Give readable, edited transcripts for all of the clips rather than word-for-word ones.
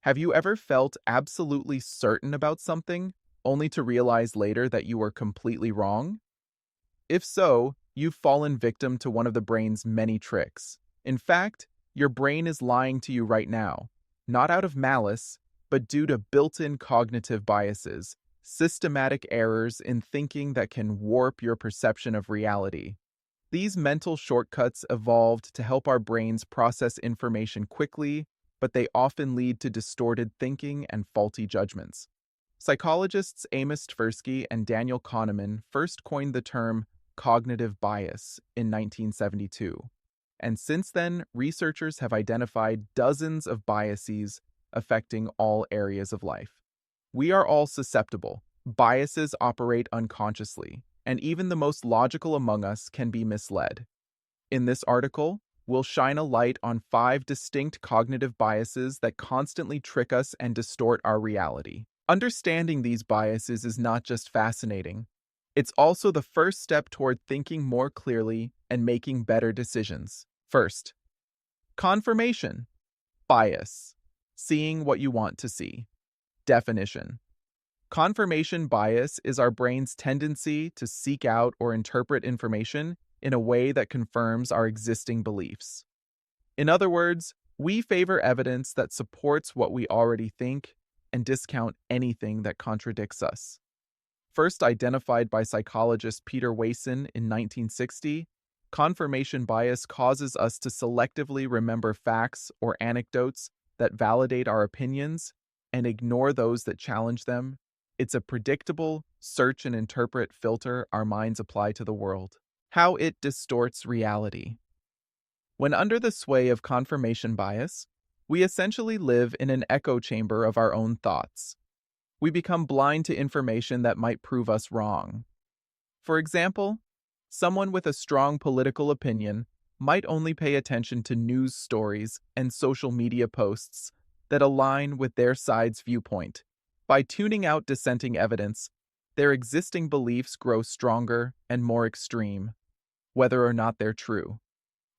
Have you ever felt absolutely certain about something, only to realize later that you were completely wrong? If so, you've fallen victim to one of the brain's many tricks. In fact, your brain is lying to you right now, not out of malice, but due to built-in cognitive biases, systematic errors in thinking that can warp your perception of reality. These mental shortcuts evolved to help our brains process information quickly, but they often lead to distorted thinking and faulty judgments. Psychologists Amos Tversky and Daniel Kahneman first coined the term cognitive bias in 1972, and since then, researchers have identified dozens of biases affecting all areas of life. We are all susceptible. Biases operate unconsciously, and even the most logical among us can be misled. In this article, we'll shine a light on 5 distinct cognitive biases that constantly trick us and distort our reality. Understanding these biases is not just fascinating, it's also the first step toward thinking more clearly and making better decisions. First, confirmation bias, seeing what you want to see. Definition: confirmation bias is our brain's tendency to seek out or interpret information in a way that confirms our existing beliefs. In other words, we favor evidence that supports what we already think and discount anything that contradicts us. First identified by psychologist Peter Wason in 1960, confirmation bias causes us to selectively remember facts or anecdotes that validate our opinions and ignore those that challenge them. It's a predictable, search and interpret filter our minds apply to the world. How it distorts reality. When under the sway of confirmation bias, we essentially live in an echo chamber of our own thoughts. We become blind to information that might prove us wrong. For example, someone with a strong political opinion might only pay attention to news stories and social media posts that align with their side's viewpoint. By tuning out dissenting evidence, their existing beliefs grow stronger and more extreme, whether or not they're true.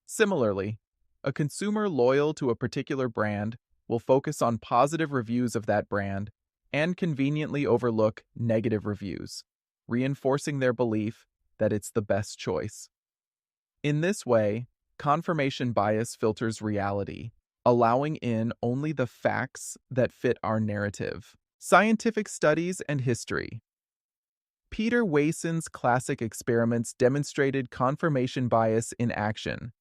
Similarly, a consumer loyal to a particular brand will focus on positive reviews of that brand and conveniently overlook negative reviews, reinforcing their belief that it's the best choice. In this way, confirmation bias filters reality, allowing in only the facts that fit our narrative. Scientific studies and history. Peter Wason's classic experiments demonstrated confirmation bias in action.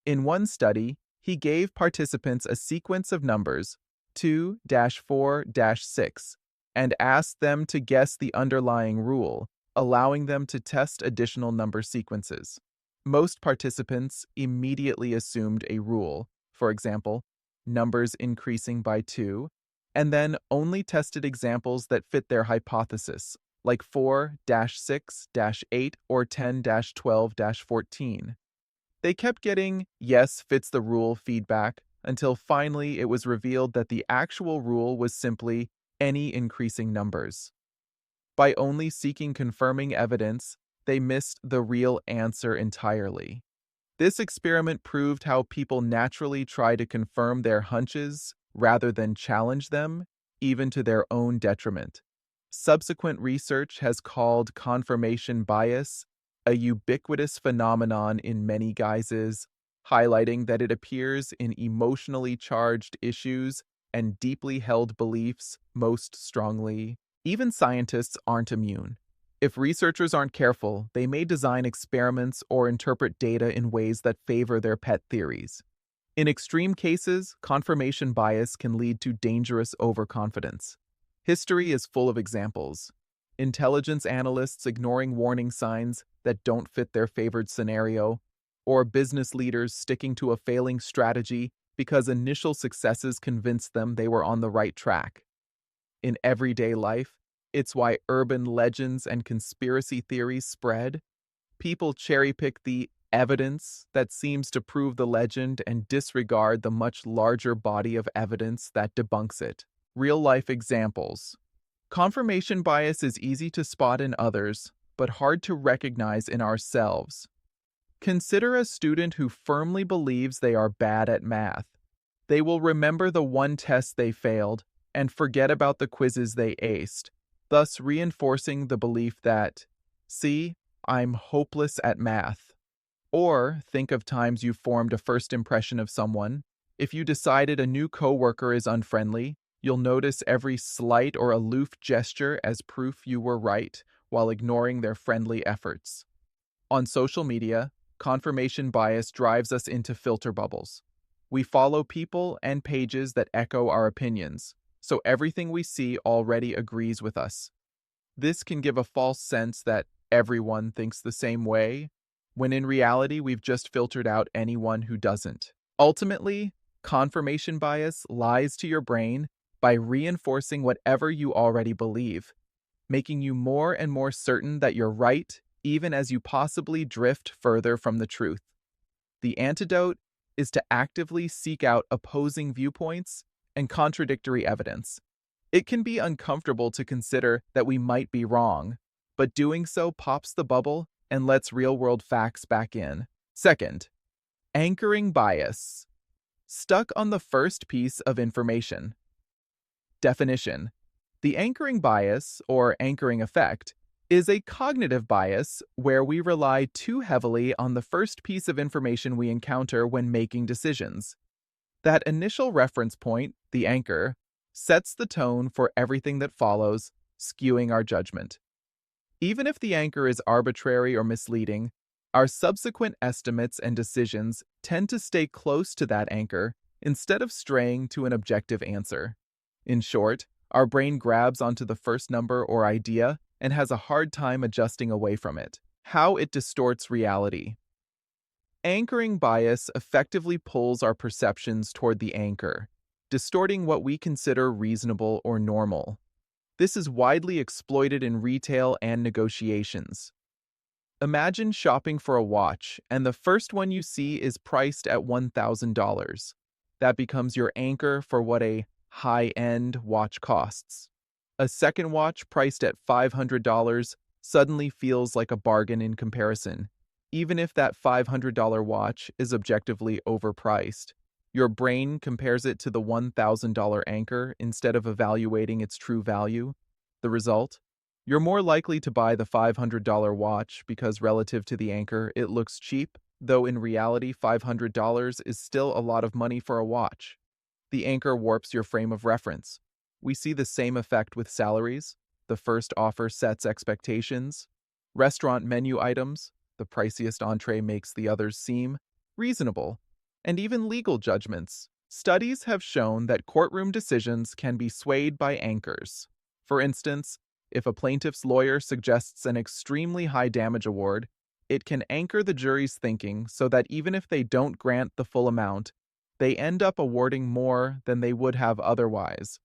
In one study, he gave participants a sequence of numbers, 2-4-6, and asked them to guess the underlying rule, allowing them to test additional number sequences. Most participants immediately assumed a rule, for example, numbers increasing by 2, and then only tested examples that fit their hypothesis, like 4-6-8 or 10-12-14. They kept getting "yes fits the rule" feedback until finally it was revealed that the actual rule was simply any increasing numbers. By only seeking confirming evidence, they missed the real answer entirely. This experiment proved how people naturally try to confirm their hunches rather than challenge them, even to their own detriment. Subsequent research has called confirmation bias a ubiquitous phenomenon in many guises, highlighting that it appears in emotionally charged issues and deeply held beliefs most strongly. Even scientists aren't immune. If researchers aren't careful, they may design experiments or interpret data in ways that favor their pet theories. In extreme cases, confirmation bias can lead to dangerous overconfidence. History is full of examples. Intelligence analysts ignoring warning signs that don't fit their favored scenario, or business leaders sticking to a failing strategy because initial successes convinced them they were on the right track. In everyday life, it's why urban legends and conspiracy theories spread. People cherry-pick the evidence that seems to prove the legend and disregard the much larger body of evidence that debunks it. Real-life examples. Confirmation bias is easy to spot in others, but hard to recognize in ourselves. Consider a student who firmly believes they are bad at math. They will remember the one test they failed and forget about the quizzes they aced, thus reinforcing the belief that, see, I'm hopeless at math. Or think of times you formed a first impression of someone. If you decided a new coworker is unfriendly, you'll notice every slight or aloof gesture as proof you were right, while ignoring their friendly efforts. On social media, confirmation bias drives us into filter bubbles. We follow people and pages that echo our opinions, so everything we see already agrees with us. This can give a false sense that everyone thinks the same way, when in reality we've just filtered out anyone who doesn't. Ultimately, confirmation bias lies to your brain by reinforcing whatever you already believe, making you more and more certain that you're right, even as you possibly drift further from the truth. The antidote is to actively seek out opposing viewpoints and contradictory evidence. It can be uncomfortable to consider that we might be wrong, but doing so pops the bubble and lets real-world facts back in. Second, anchoring bias. Stuck on the first piece of information. Definition: the anchoring bias, or anchoring effect, is a cognitive bias where we rely too heavily on the first piece of information we encounter when making decisions. That initial reference point, the anchor, sets the tone for everything that follows, skewing our judgment. Even if the anchor is arbitrary or misleading, our subsequent estimates and decisions tend to stay close to that anchor instead of straying to an objective answer. In short, our brain grabs onto the first number or idea and has a hard time adjusting away from it. How it distorts reality. Anchoring bias effectively pulls our perceptions toward the anchor, distorting what we consider reasonable or normal. This is widely exploited in retail and negotiations. Imagine shopping for a watch, and the first one you see is priced at $1,000. That becomes your anchor for what a high-end watch costs. A second watch priced at $500 suddenly feels like a bargain in comparison, even if that $500 watch is objectively overpriced. Your brain compares it to the $1,000 anchor instead of evaluating its true value. The result? You're more likely to buy the $500 watch because relative to the anchor, it looks cheap, though in reality $500 is still a lot of money for a watch. The anchor warps your frame of reference. We see the same effect with salaries. The first offer sets expectations. Restaurant menu items, the priciest entree makes the others seem reasonable. And even legal judgments. Studies have shown that courtroom decisions can be swayed by anchors. For instance, if a plaintiff's lawyer suggests an extremely high damage award, it can anchor the jury's thinking so that even if they don't grant the full amount, they end up awarding more than they would have otherwise.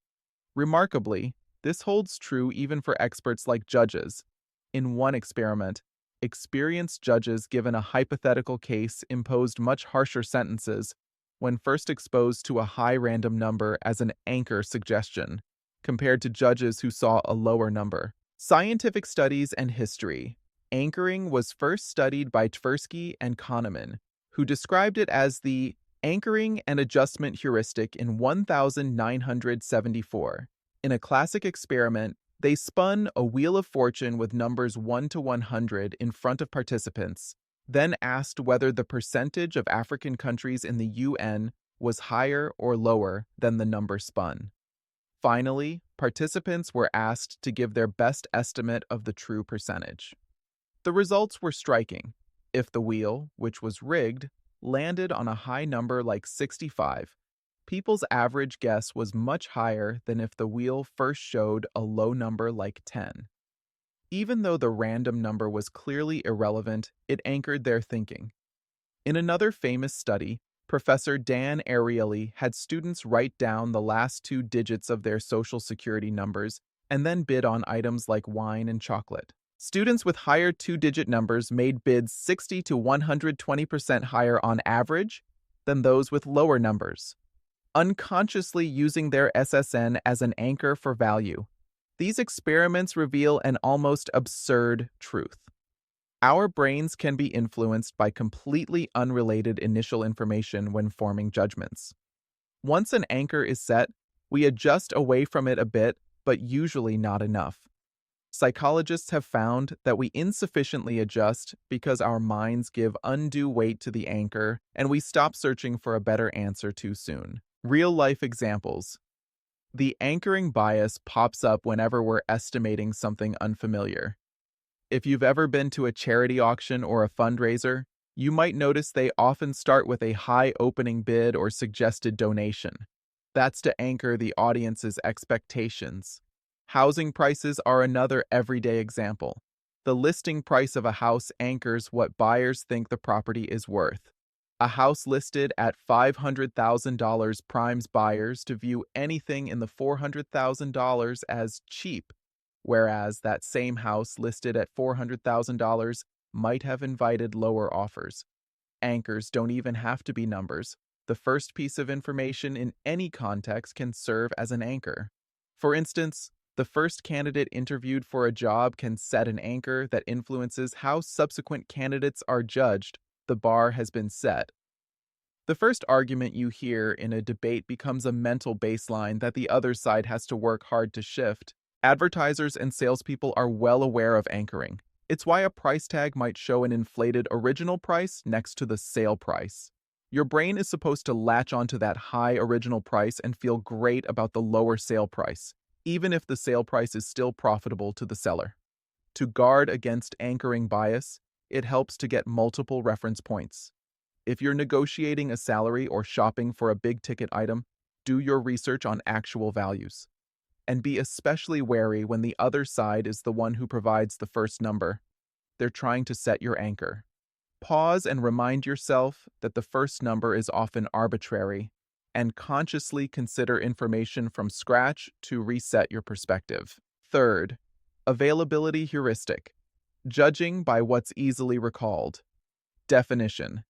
Remarkably, this holds true even for experts like judges. In one experiment, experienced judges given a hypothetical case imposed much harsher sentences when first exposed to a high random number as an anchor suggestion, compared to judges who saw a lower number. Scientific studies and history. Anchoring was first studied by Tversky and Kahneman, who described it as the anchoring and adjustment heuristic in 1974. In a classic experiment, they spun a wheel of fortune with numbers 1 to 100 in front of participants, then asked whether the percentage of African countries in the UN was higher or lower than the number spun. Finally, participants were asked to give their best estimate of the true percentage. The results were striking. If the wheel, which was rigged, landed on a high number like 65, people's average guess was much higher than if the wheel first showed a low number like 10. Even though the random number was clearly irrelevant, it anchored their thinking. In another famous study, Professor Dan Ariely had students write down the last 2 digits of their social security numbers and then bid on items like wine and chocolate. Students with higher 2-digit numbers made bids 60 to 120% higher on average than those with lower numbers, unconsciously using their SSN as an anchor for value. These experiments reveal an almost absurd truth. Our brains can be influenced by completely unrelated initial information when forming judgments. Once an anchor is set, We adjust away from it a bit, but usually not enough. Psychologists have found that we insufficiently adjust because our minds give undue weight to the anchor and we stop searching for a better answer too soon. Real-life examples. The anchoring bias pops up whenever we're estimating something unfamiliar. If you've ever been to a charity auction or a fundraiser, you might notice they often start with a high opening bid or suggested donation. That's to anchor the audience's expectations. Housing prices are another everyday example. The listing price of a house anchors what buyers think the property is worth. A house listed at $500,000 primes buyers to view anything in the $400,000 as cheap, whereas that same house listed at $400,000 might have invited lower offers. Anchors don't even have to be numbers. The first piece of information in any context can serve as an anchor. For instance, the first candidate interviewed for a job can set an anchor that influences how subsequent candidates are judged. The bar has been set. The first argument you hear in a debate becomes a mental baseline that the other side has to work hard to shift. Advertisers and salespeople are well aware of anchoring. It's why a price tag might show an inflated original price next to the sale price. Your brain is supposed to latch onto that high original price and feel great about the lower sale price, even if the sale price is still profitable to the seller. To guard against anchoring bias, it helps to get multiple reference points. If you're negotiating a salary or shopping for a big-ticket item, do your research on actual values. And be especially wary when the other side is the one who provides the first number. They're trying to set your anchor. Pause and remind yourself that the first number is often arbitrary, and consciously consider information from scratch to reset your perspective. Third, availability heuristic. Judging by what's easily recalled. Definition.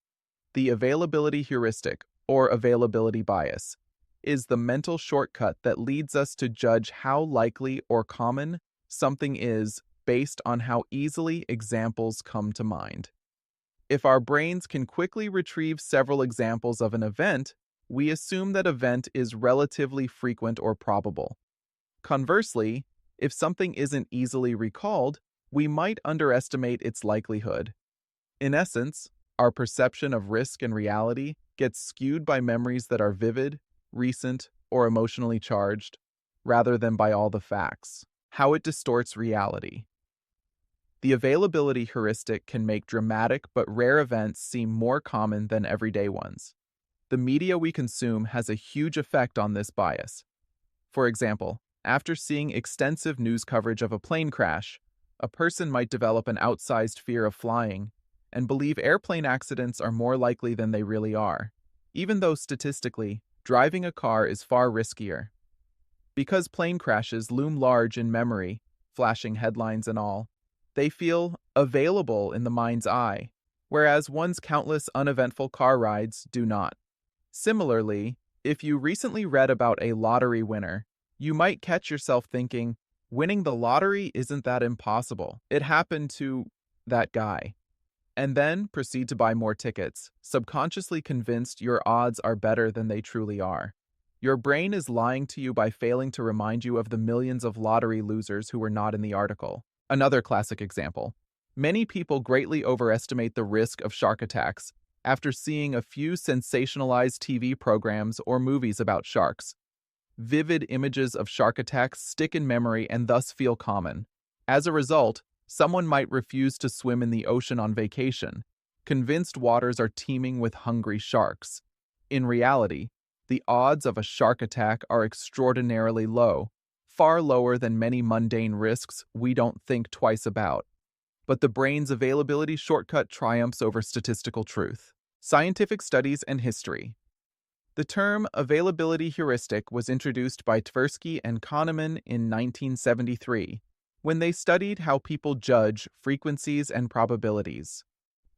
The availability heuristic, or availability bias, is the mental shortcut that leads us to judge how likely or common something is based on how easily examples come to mind. If our brains can quickly retrieve several examples of an event, we assume that event is relatively frequent or probable. Conversely, if something isn't easily recalled, we might underestimate its likelihood. In essence, our perception of risk and reality gets skewed by memories that are vivid, recent, or emotionally charged, rather than by all the facts. How it distorts reality. The availability heuristic can make dramatic but rare events seem more common than everyday ones. The media we consume has a huge effect on this bias. For example, after seeing extensive news coverage of a plane crash, a person might develop an outsized fear of flying and believe airplane accidents are more likely than they really are, even though statistically, driving a car is far riskier. Because plane crashes loom large in memory, flashing headlines and all, they feel available in the mind's eye, whereas one's countless uneventful car rides do not. Similarly, if you recently read about a lottery winner, you might catch yourself thinking, winning the lottery isn't that impossible. It happened to that guy. And then proceed to buy more tickets, subconsciously convinced your odds are better than they truly are. Your brain is lying to you by failing to remind you of the millions of lottery losers who were not in the article. Another classic example. Many people greatly overestimate the risk of shark attacks after seeing a few sensationalized TV programs or movies about sharks. Vivid images of shark attacks stick in memory and thus feel common. As a result, someone might refuse to swim in the ocean on vacation, convinced waters are teeming with hungry sharks. In reality, the odds of a shark attack are extraordinarily low, far lower than many mundane risks we don't think twice about. But the brain's availability shortcut triumphs over statistical truth. Scientific studies and history. The term availability heuristic was introduced by Tversky and Kahneman in 1973, when they studied how people judge frequencies and probabilities.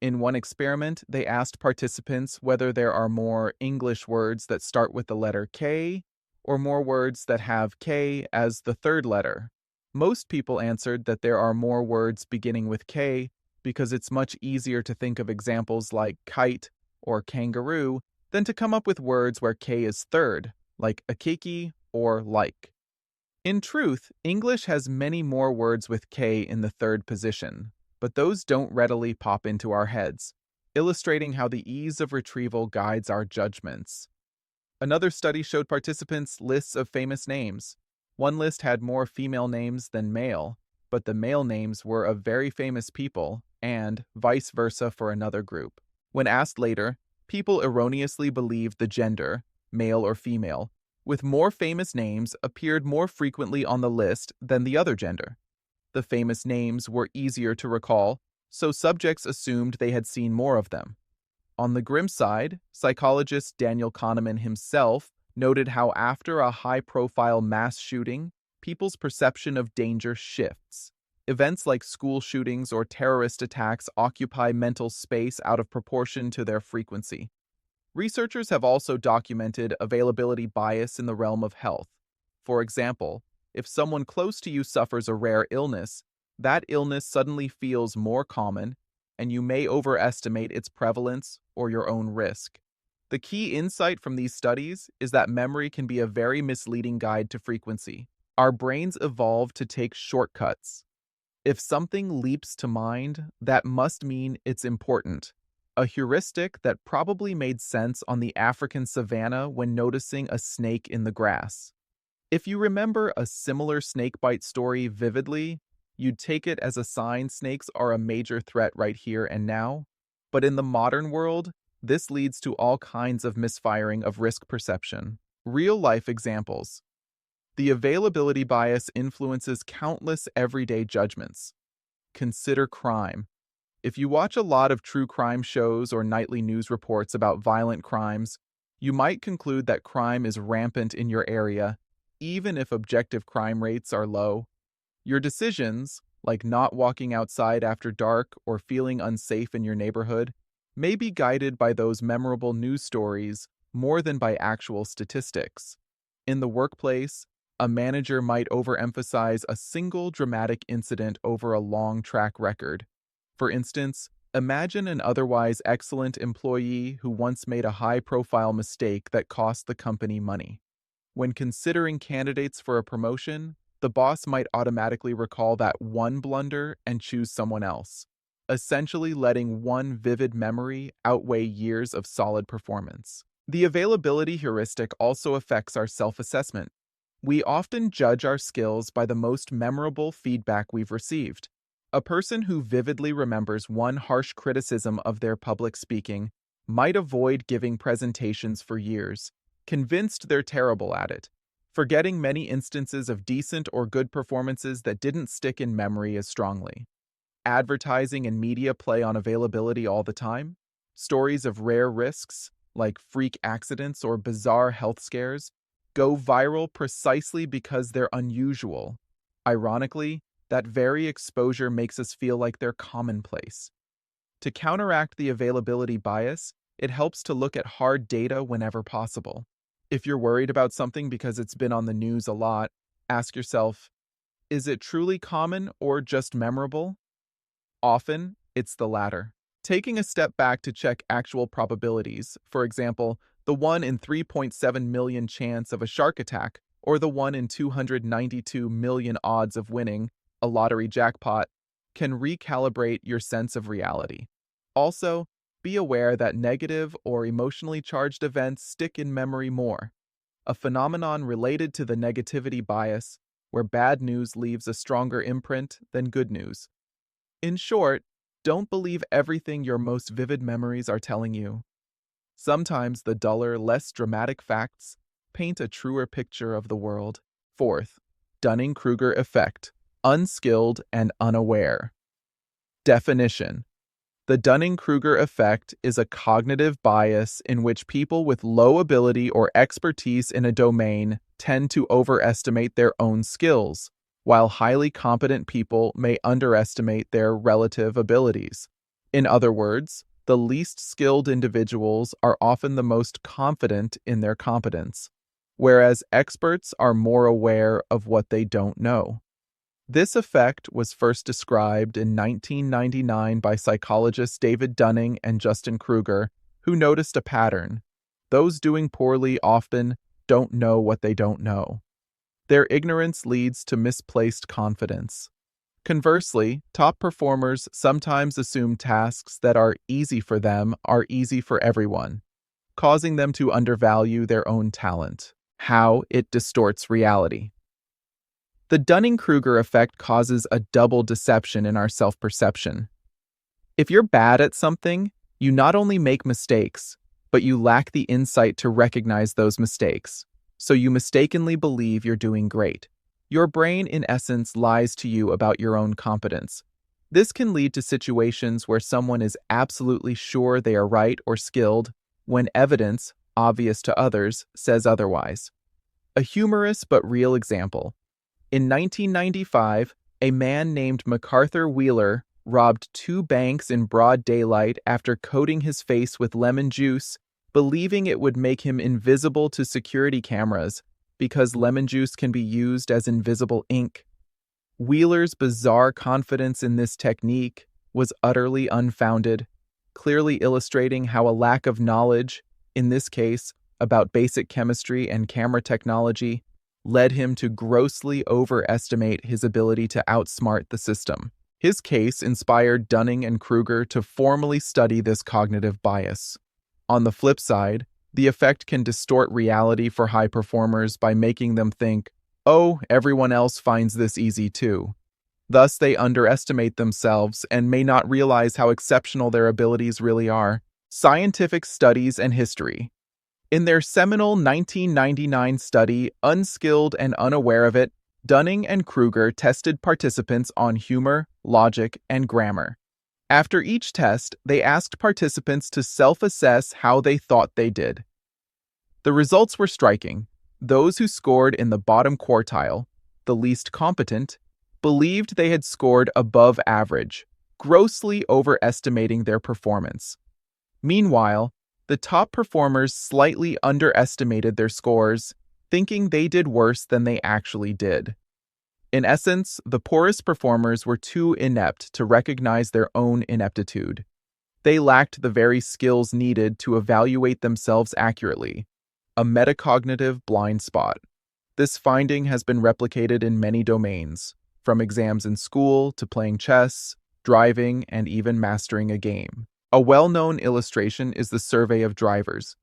In one experiment, they asked participants whether there are more English words that start with the letter K or more words that have K as the third letter. Most people answered that there are more words beginning with K because it's much easier to think of examples like kite or kangaroo than to come up with words where K is third, like akiki or like. In truth, English has many more words with K in the third position, but those don't readily pop into our heads, illustrating how the ease of retrieval guides our judgments. Another study showed participants lists of famous names. One list had more female names than male, but the male names were of very famous people, and vice versa for another group. When asked later, people erroneously believed the gender, male or female, with more famous names appeared more frequently on the list than the other gender. The famous names were easier to recall, so subjects assumed they had seen more of them. On the grim side, psychologist Daniel Kahneman himself noted how after a high-profile mass shooting, people's perception of danger shifts. Events like school shootings or terrorist attacks occupy mental space out of proportion to their frequency. Researchers have also documented availability bias in the realm of health. For example, if someone close to you suffers a rare illness, that illness suddenly feels more common, and you may overestimate its prevalence or your own risk. The key insight from these studies is that memory can be a very misleading guide to frequency. Our brains evolved to take shortcuts. If something leaps to mind, that must mean it's important. A heuristic that probably made sense on the African savanna when noticing a snake in the grass. If you remember a similar snakebite story vividly, you'd take it as a sign snakes are a major threat right here and now. But in the modern world, this leads to all kinds of misfiring of risk perception. Real-life examples. The availability bias influences countless everyday judgments. Consider crime. If you watch a lot of true crime shows or nightly news reports about violent crimes, you might conclude that crime is rampant in your area, even if objective crime rates are low. Your decisions, like not walking outside after dark or feeling unsafe in your neighborhood, may be guided by those memorable news stories more than by actual statistics. In the workplace, a manager might overemphasize a single dramatic incident over a long track record. For instance, imagine an otherwise excellent employee who once made a high-profile mistake that cost the company money. When considering candidates for a promotion, the boss might automatically recall that one blunder and choose someone else, essentially letting one vivid memory outweigh years of solid performance. The availability heuristic also affects our self-assessment. We often judge our skills by the most memorable feedback we've received. A person who vividly remembers one harsh criticism of their public speaking might avoid giving presentations for years, convinced they're terrible at it, forgetting many instances of decent or good performances that didn't stick in memory as strongly. Advertising and media play on availability all the time. Stories of rare risks, like freak accidents or bizarre health scares, go viral precisely because they're unusual. Ironically, that very exposure makes us feel like they're commonplace. To counteract the availability bias, it helps to look at hard data whenever possible. If you're worried about something because it's been on the news a lot, ask yourself, is it truly common or just memorable? Often, it's the latter. Taking a step back to check actual probabilities, for example, the 1 in 3.7 million chance of a shark attack, or the 1 in 292 million odds of winning a lottery jackpot, can recalibrate your sense of reality. Also, be aware that negative or emotionally charged events stick in memory more, a phenomenon related to the negativity bias, where bad news leaves a stronger imprint than good news. In short, don't believe everything your most vivid memories are telling you. Sometimes the duller, less dramatic facts paint a truer picture of the world. Fourth, Dunning-Kruger effect. Unskilled and unaware. Definition. The Dunning-Kruger effect is a cognitive bias in which people with low ability or expertise in a domain tend to overestimate their own skills, while highly competent people may underestimate their relative abilities. In other words, the least skilled individuals are often the most confident in their competence, whereas experts are more aware of what they don't know. This effect was first described in 1999 by psychologists David Dunning and Justin Kruger, who noticed a pattern. Those doing poorly often don't know what they don't know. Their ignorance leads to misplaced confidence. Conversely, top performers sometimes assume tasks that are easy for them are easy for everyone, causing them to undervalue their own talent. How it distorts reality. The Dunning-Kruger effect causes a double deception in our self-perception. If you're bad at something, you not only make mistakes, but you lack the insight to recognize those mistakes, so you mistakenly believe you're doing great. Your brain, in essence, lies to you about your own competence. This can lead to situations where someone is absolutely sure they are right or skilled, when evidence, obvious to others, says otherwise. A humorous but real example. In 1995, a man named MacArthur Wheeler robbed 2 banks in broad daylight after coating his face with lemon juice, believing it would make him invisible to security cameras because lemon juice can be used as invisible ink. Wheeler's bizarre confidence in this technique was utterly unfounded, clearly illustrating how a lack of knowledge, in this case about basic chemistry and camera technology, led him to grossly overestimate his ability to outsmart the system. His case inspired Dunning and Kruger to formally study this cognitive bias. On the flip side, the effect can distort reality for high performers by making them think, "Oh, everyone else finds this easy too." Thus, they underestimate themselves and may not realize how exceptional their abilities really are. Scientific studies and history. In their seminal 1999 study, Unskilled and Unaware of It, Dunning and Kruger tested participants on humor, logic, and grammar. After each test, they asked participants to self-assess how they thought they did. The results were striking. Those who scored in the bottom quartile, the least competent, believed they had scored above average, grossly overestimating their performance. Meanwhile, the top performers slightly underestimated their scores, thinking they did worse than they actually did. In essence, the poorest performers were too inept to recognize their own ineptitude. They lacked the very skills needed to evaluate themselves accurately, a metacognitive blind spot. This finding has been replicated in many domains, from exams in school to playing chess, driving, and even mastering a game. A well-known illustration is the survey of drivers.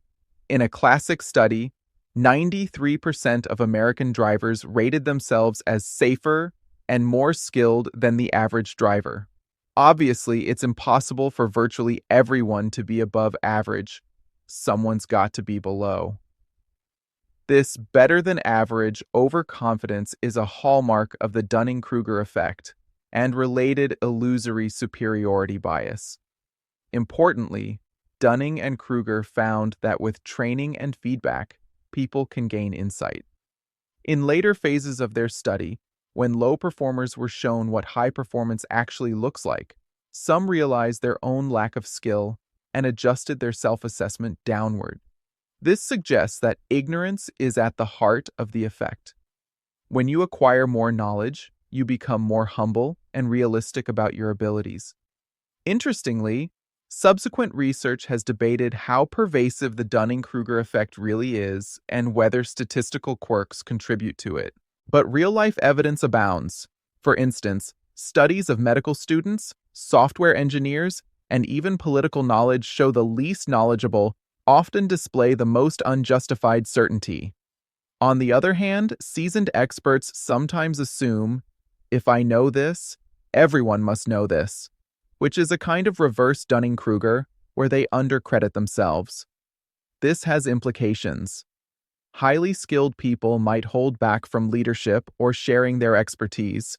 In a classic study, 93% of American drivers rated themselves as safer and more skilled than the average driver. Obviously, it's impossible for virtually everyone to be above average. Someone's got to be below. This better-than-average overconfidence is a hallmark of the Dunning-Kruger effect and related illusory superiority bias. Importantly, Dunning and Kruger found that with training and feedback, people can gain insight. In later phases of their study, when low performers were shown what high performance actually looks like, some realized their own lack of skill and adjusted their self-assessment downward. This suggests that ignorance is at the heart of the effect. When you acquire more knowledge, you become more humble and realistic about your abilities. Interestingly, subsequent research has debated how pervasive the Dunning-Kruger effect really is and whether statistical quirks contribute to it. But real-life evidence abounds. For instance, studies of medical students, software engineers, and even political knowledge show the least knowledgeable often display the most unjustified certainty. On the other hand, seasoned experts sometimes assume, "If I know this, everyone must know this," which is a kind of reverse Dunning-Kruger, where they undercredit themselves. This has implications. Highly skilled people might hold back from leadership or sharing their expertise,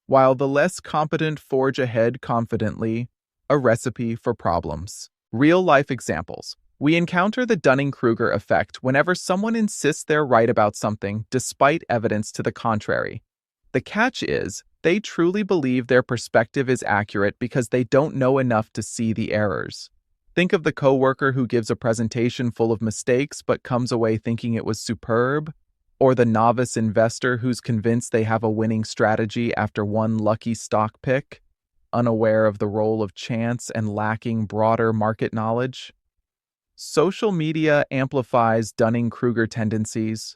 while the less competent forge ahead confidently, a recipe for problems. Real-life examples. We encounter the Dunning-Kruger effect whenever someone insists they're right about something despite evidence to the contrary. The catch is, they truly believe their perspective is accurate because they don't know enough to see the errors. Think of the coworker who gives a presentation full of mistakes but comes away thinking it was superb, or the novice investor who's convinced they have a winning strategy after one lucky stock pick, unaware of the role of chance and lacking broader market knowledge. Social media amplifies Dunning-Kruger tendencies.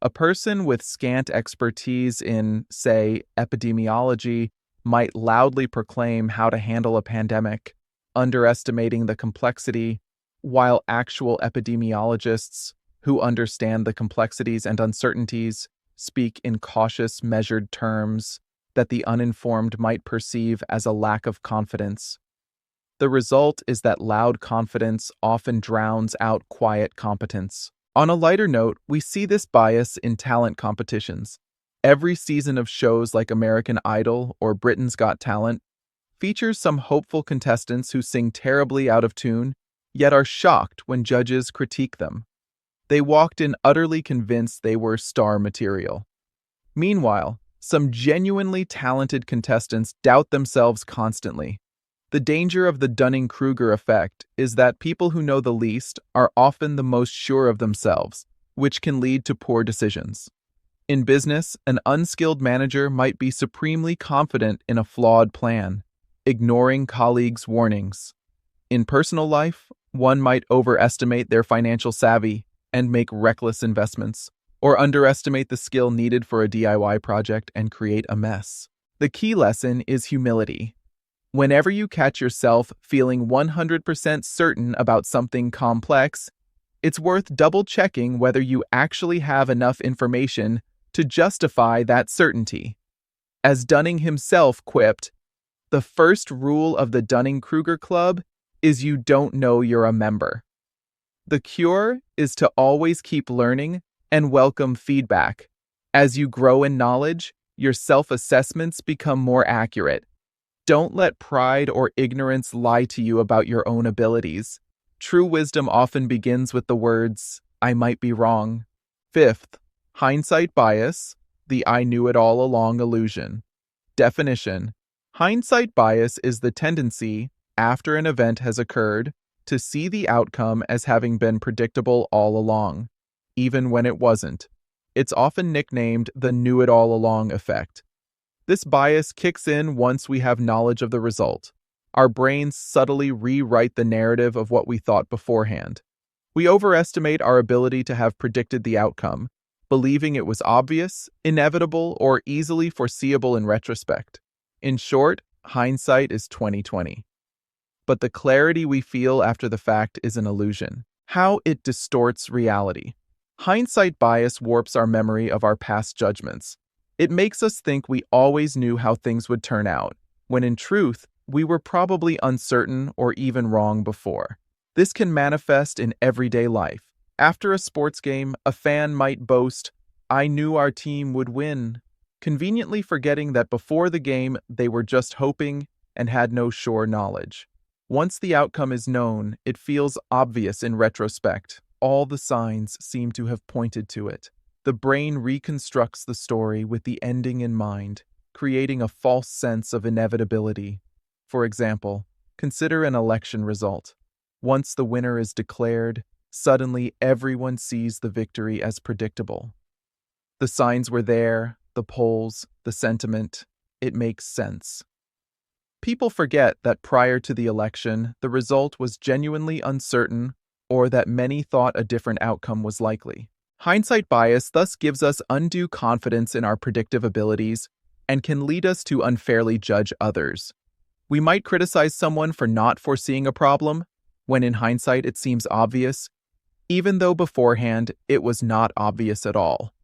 A person with scant expertise in, say, epidemiology might loudly proclaim how to handle a pandemic, underestimating the complexity, while actual epidemiologists who understand the complexities and uncertainties speak in cautious, measured terms that the uninformed might perceive as a lack of confidence. The result is that loud confidence often drowns out quiet competence. On a lighter note, we see this bias in talent competitions. Every season of shows like American Idol or Britain's Got Talent features some hopeful contestants who sing terribly out of tune, yet are shocked when judges critique them. They walked in utterly convinced they were star material. Meanwhile, some genuinely talented contestants doubt themselves constantly. The danger of the Dunning-Kruger effect is that people who know the least are often the most sure of themselves, which can lead to poor decisions. In business, an unskilled manager might be supremely confident in a flawed plan, ignoring colleagues' warnings. In personal life, one might overestimate their financial savvy and make reckless investments, or underestimate the skill needed for a DIY project and create a mess. The key lesson is humility. Whenever you catch yourself feeling 100% certain about something complex, it's worth double-checking whether you actually have enough information to justify that certainty. As Dunning himself quipped, the first rule of the Dunning-Kruger Club is you don't know you're a member. The cure is to always keep learning and welcome feedback. As you grow in knowledge, your self-assessments become more accurate. Don't let pride or ignorance lie to you about your own abilities. True wisdom often begins with the words, "I might be wrong." Fifth, hindsight bias, the "I knew it all along" illusion. Definition: hindsight bias is the tendency, after an event has occurred, to see the outcome as having been predictable all along, even when it wasn't. It's often nicknamed the "knew it all along" effect. This bias kicks in once we have knowledge of the result. Our brains subtly rewrite the narrative of what we thought beforehand. We overestimate our ability to have predicted the outcome, believing it was obvious, inevitable, or easily foreseeable in retrospect. In short, hindsight is 20/20. But the clarity we feel after the fact is an illusion. How it distorts reality. Hindsight bias warps our memory of our past judgments. It makes us think we always knew how things would turn out, when in truth, we were probably uncertain or even wrong before. This can manifest in everyday life. After a sports game, a fan might boast, "I knew our team would win," conveniently forgetting that before the game, they were just hoping and had no sure knowledge. Once the outcome is known, it feels obvious in retrospect. All the signs seem to have pointed to it. The brain reconstructs the story with the ending in mind, creating a false sense of inevitability. For example, consider an election result. Once the winner is declared, suddenly everyone sees the victory as predictable. The signs were there, the polls, the sentiment. It makes sense. People forget that prior to the election, the result was genuinely uncertain, or that many thought a different outcome was likely. Hindsight bias thus gives us undue confidence in our predictive abilities and can lead us to unfairly judge others. We might criticize someone for not foreseeing a problem, when in hindsight it seems obvious, even though beforehand it was not obvious at all.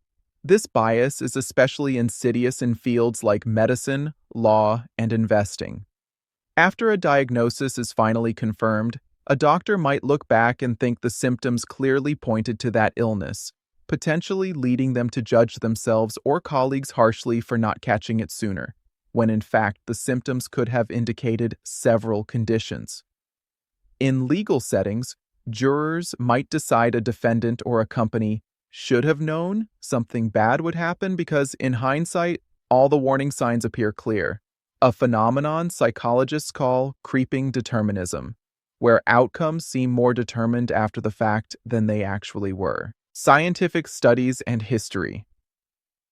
This bias is especially insidious in fields like medicine, law, and investing. After a diagnosis is finally confirmed, a doctor might look back and think the symptoms clearly pointed to that illness, potentially leading them to judge themselves or colleagues harshly for not catching it sooner, when in fact the symptoms could have indicated several conditions. In legal settings, jurors might decide a defendant or a company should have known something bad would happen because, in hindsight, all the warning signs appear clear. A phenomenon psychologists call creeping determinism, where outcomes seem more determined after the fact than they actually were. Scientific studies and history.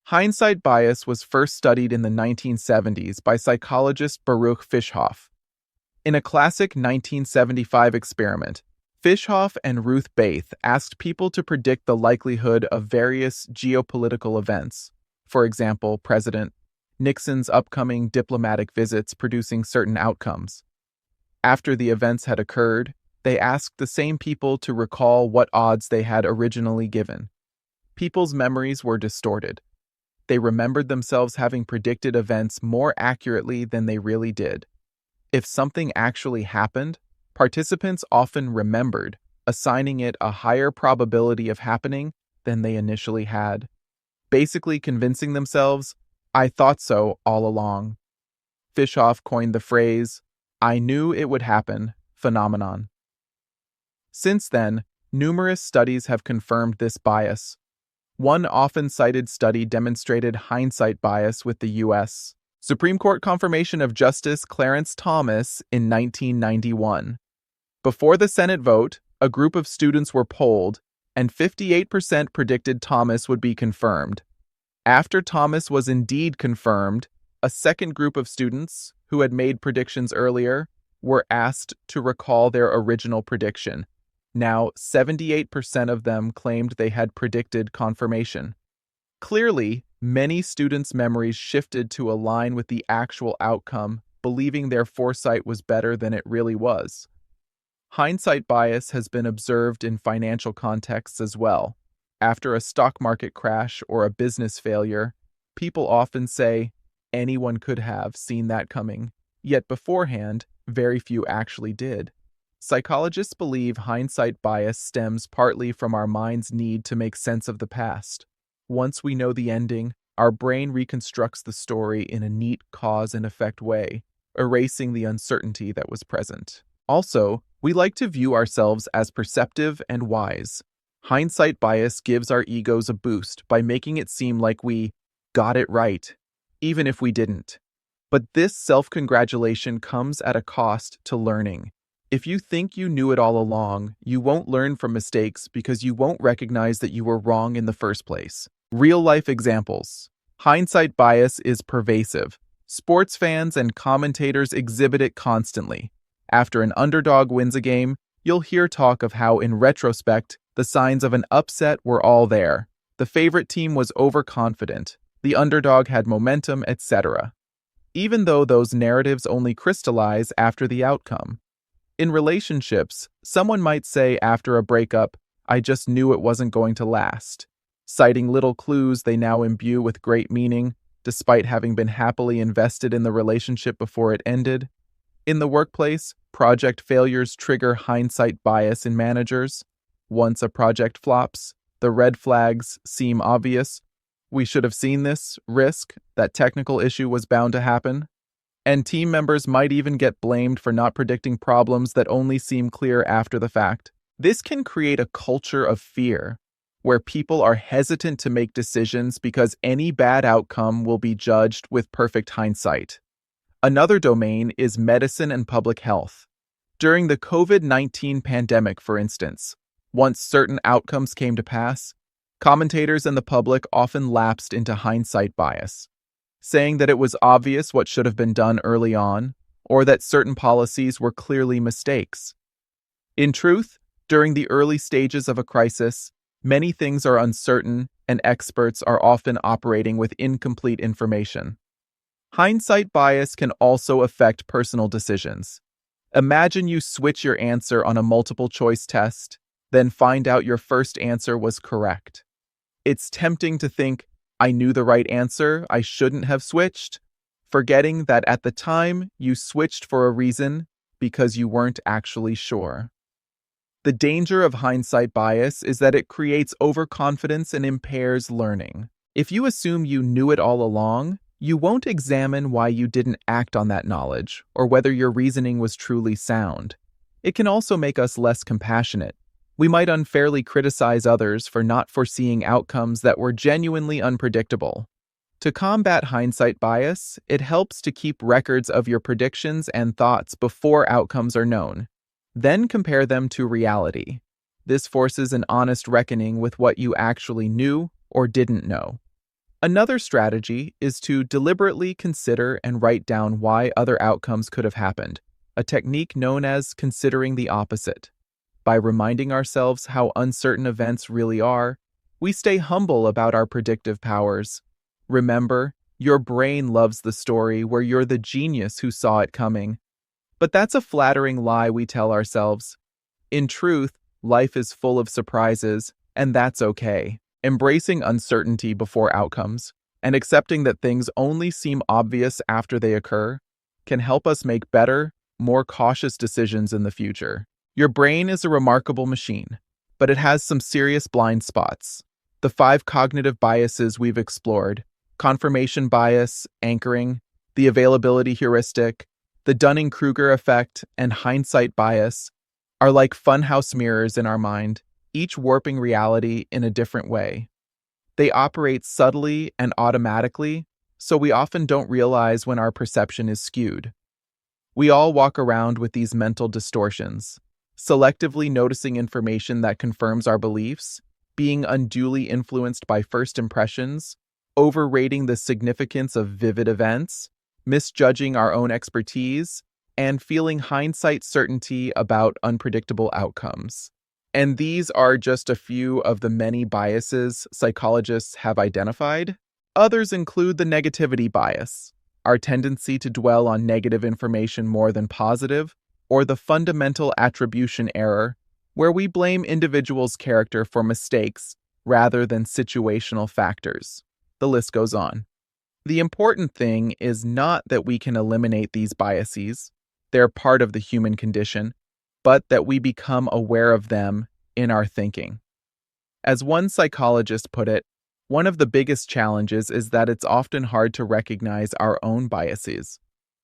Hindsight bias was first studied in the 1970s by psychologist Baruch Fischhoff. In a classic 1975 experiment, Fishoff and Ruth Bath asked people to predict the likelihood of various geopolitical events, for example, President Nixon's upcoming diplomatic visits producing certain outcomes. After the events had occurred, they asked the same people to recall what odds they had originally given. People's memories were distorted. They remembered themselves having predicted events more accurately than they really did. If something actually happened, participants often remembered, assigning it a higher probability of happening than they initially had, basically convincing themselves, "I thought so all along." Fishoff coined the phrase, "I knew it would happen" phenomenon. Since then, numerous studies have confirmed this bias. One often cited study demonstrated hindsight bias with the U.S. Supreme Court confirmation of Justice Clarence Thomas in 1991. Before the Senate vote, a group of students were polled, and 58% predicted Thomas would be confirmed. After Thomas was indeed confirmed, a second group of students, who had made predictions earlier, were asked to recall their original prediction. Now, 78% of them claimed they had predicted confirmation. Clearly, many students' memories shifted to align with the actual outcome, believing their foresight was better than it really was. Hindsight bias has been observed in financial contexts as well. After a stock market crash or a business failure, people often say, "Anyone could have seen that coming," yet beforehand, very few actually did. Psychologists believe hindsight bias stems partly from our mind's need to make sense of the past. Once we know the ending, our brain reconstructs the story in a neat cause and effect way, erasing the uncertainty that was present. Also, we like to view ourselves as perceptive and wise. Hindsight bias gives our egos a boost by making it seem like we got it right, even if we didn't. But this self-congratulation comes at a cost to learning. If you think you knew it all along, you won't learn from mistakes because you won't recognize that you were wrong in the first place. Real-life examples. Hindsight bias is pervasive. Sports fans and commentators exhibit it constantly. After an underdog wins a game, you'll hear talk of how, in retrospect, the signs of an upset were all there. The favorite team was overconfident, the underdog had momentum, etc. Even though those narratives only crystallize after the outcome. In relationships, someone might say after a breakup, "I just knew it wasn't going to last," citing little clues they now imbue with great meaning, despite having been happily invested in the relationship before it ended. In the workplace, project failures trigger hindsight bias in managers. Once a project flops, the red flags seem obvious. "We should have seen this risk, that technical issue was bound to happen." And team members might even get blamed for not predicting problems that only seem clear after the fact. This can create a culture of fear, where people are hesitant to make decisions because any bad outcome will be judged with perfect hindsight. Another domain is medicine and public health. During the COVID-19 pandemic, for instance, once certain outcomes came to pass, commentators and the public often lapsed into hindsight bias, saying that it was obvious what should have been done early on, or that certain policies were clearly mistakes. In truth, during the early stages of a crisis, many things are uncertain and experts are often operating with incomplete information. Hindsight bias can also affect personal decisions. Imagine you switch your answer on a multiple-choice test, then find out your first answer was correct. It's tempting to think, "I knew the right answer, I shouldn't have switched," forgetting that at the time you switched for a reason because you weren't actually sure. The danger of hindsight bias is that it creates overconfidence and impairs learning. If you assume you knew it all along, you won't examine why you didn't act on that knowledge or whether your reasoning was truly sound. It can also make us less compassionate. We might unfairly criticize others for not foreseeing outcomes that were genuinely unpredictable. To combat hindsight bias, it helps to keep records of your predictions and thoughts before outcomes are known. Then compare them to reality. This forces an honest reckoning with what you actually knew or didn't know. Another strategy is to deliberately consider and write down why other outcomes could have happened, a technique known as considering the opposite. By reminding ourselves how uncertain events really are, we stay humble about our predictive powers. Remember, your brain loves the story where you're the genius who saw it coming. But that's a flattering lie we tell ourselves. In truth, life is full of surprises, and that's okay. Embracing uncertainty before outcomes and accepting that things only seem obvious after they occur can help us make better, more cautious decisions in the future. Your brain is a remarkable machine, but it has some serious blind spots. The 5 cognitive biases we've explored, confirmation bias, anchoring, the availability heuristic, the Dunning-Kruger effect, and hindsight bias, are like funhouse mirrors in our mind, each warping reality in a different way. They operate subtly and automatically, so we often don't realize when our perception is skewed. We all walk around with these mental distortions, selectively noticing information that confirms our beliefs, being unduly influenced by first impressions, overrating the significance of vivid events, misjudging our own expertise, and feeling hindsight certainty about unpredictable outcomes. And these are just a few of the many biases psychologists have identified. Others include the negativity bias, our tendency to dwell on negative information more than positive, or the fundamental attribution error, where we blame individuals' character for mistakes rather than situational factors. The list goes on. The important thing is not that we can eliminate these biases, they're part of the human condition, but that we become aware of them in our thinking. As one psychologist put it, one of the biggest challenges is that it's often hard to recognize our own biases.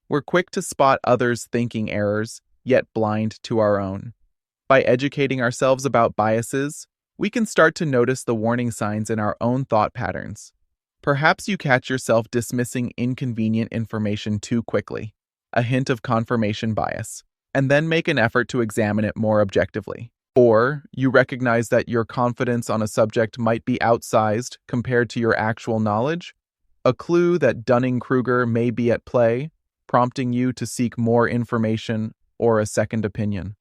We're quick to spot others' thinking errors, yet blind to our own. By educating ourselves about biases, we can start to notice the warning signs in our own thought patterns. Perhaps you catch yourself dismissing inconvenient information too quickly, a hint of confirmation bias, and then make an effort to examine it more objectively. Or you recognize that your confidence on a subject might be outsized compared to your actual knowledge, a clue that Dunning-Kruger may be at play, prompting you to seek more information or a second opinion.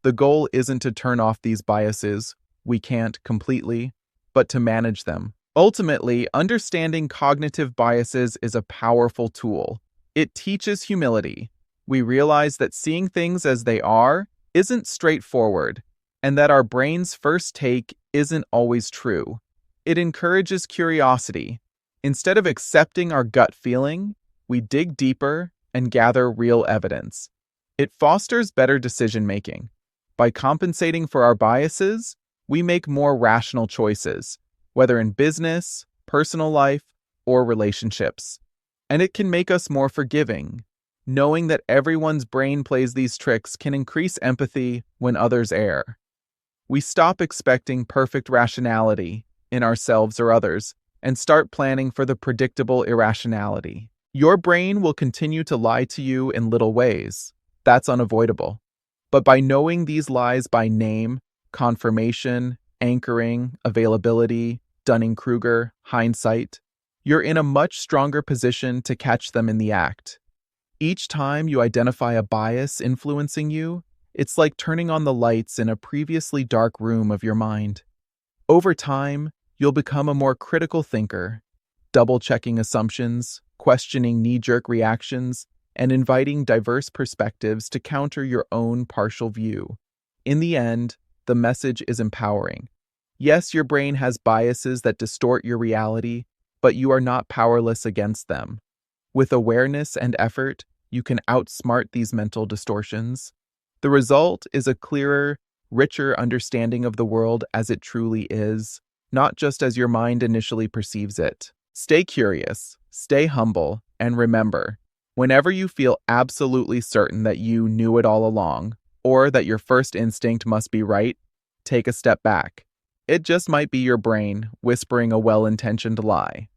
The goal isn't to turn off these biases, we can't completely, but to manage them. Ultimately, understanding cognitive biases is a powerful tool. It teaches humility. We realize that seeing things as they are isn't straightforward, and that our brain's first take isn't always true. It encourages curiosity. Instead of accepting our gut feeling, we dig deeper and gather real evidence. It fosters better decision-making. By compensating for our biases, we make more rational choices, whether in business, personal life, or relationships. And it can make us more forgiving. Knowing that everyone's brain plays these tricks can increase empathy when others err. We stop expecting perfect rationality in ourselves or others and start planning for the predictable irrationality. Your brain will continue to lie to you in little ways. That's unavoidable. But by knowing these lies by name, confirmation, anchoring, availability, Dunning-Kruger, hindsight, you're in a much stronger position to catch them in the act. Each time you identify a bias influencing you, it's like turning on the lights in a previously dark room of your mind. Over time, you'll become a more critical thinker, double-checking assumptions, questioning knee-jerk reactions, and inviting diverse perspectives to counter your own partial view. In the end, the message is empowering. Yes, your brain has biases that distort your reality, but you are not powerless against them. With awareness and effort, you can outsmart these mental distortions. The result is a clearer, richer understanding of the world as it truly is, not just as your mind initially perceives it. Stay curious, stay humble, and remember, whenever you feel absolutely certain that you knew it all along, or that your first instinct must be right, take a step back. It just might be your brain whispering a well-intentioned lie.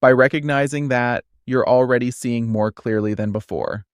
By recognizing that, you're already seeing more clearly than before.